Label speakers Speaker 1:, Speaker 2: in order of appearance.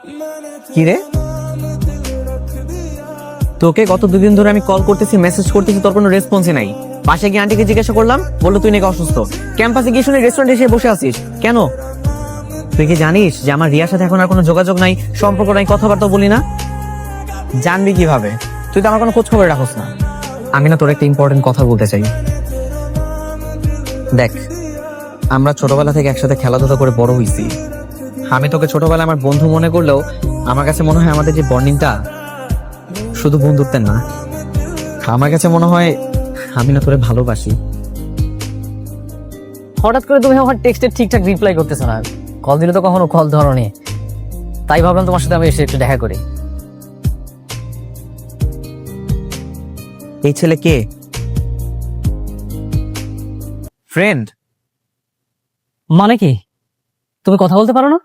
Speaker 1: কি রে, তোকে গত 2 দিন ধরে আমি কল করতেছি, মেসেজ করতেছি, তোর কোনো রেসপন্সই নাই। পাশে গিয়ে আন্টিকে জিজ্ঞাসা করলাম, বললো তুই নাকি অসুস্থ। ক্যাম্পাসে গিয়ে শুনে রেস্টুরেন্টে এসে বসে আছিস কেন? তুই কি জানিস যে আমার রিয়ার সাথে এখন আর কোনো যোগাযোগ নাই, সম্পর্ক নাই, কথাবার্তা বলি না? জানবি কিভাবে? তুই তো আমার কোনো খোঁজ খবর রাখোস না। আমি না তোর একটা ইম্পর্টেন্ট কথা বলতে চাই। দেখ, আমরা ছোটবেলা থেকে একসাথে খেলাধুলা করে বড় হইছি। আমি তোকে ছোটবেলায় আমার বন্ধু মনে করলেও আমার কাছে মনে হয় আমাদের যে বন্ডিংটা শুধু বন্ধুত্বের না, আমার কাছে মনে হয় আমি না তোরে ভালোবাসি।
Speaker 2: হঠাৎ করে তুমি আমার টেক্সটে ঠিকঠাক রিপ্লাই করতেছো না, কল দিলে তো কখনো কল ধরনি, তাই ভাবলাম তোমার সাথে আমি এসে একটু দেখা করি।
Speaker 1: এই ছেলে কে? ফ্রেন্ড?
Speaker 2: মানে কি, তুমি কথা বলতে পারো না?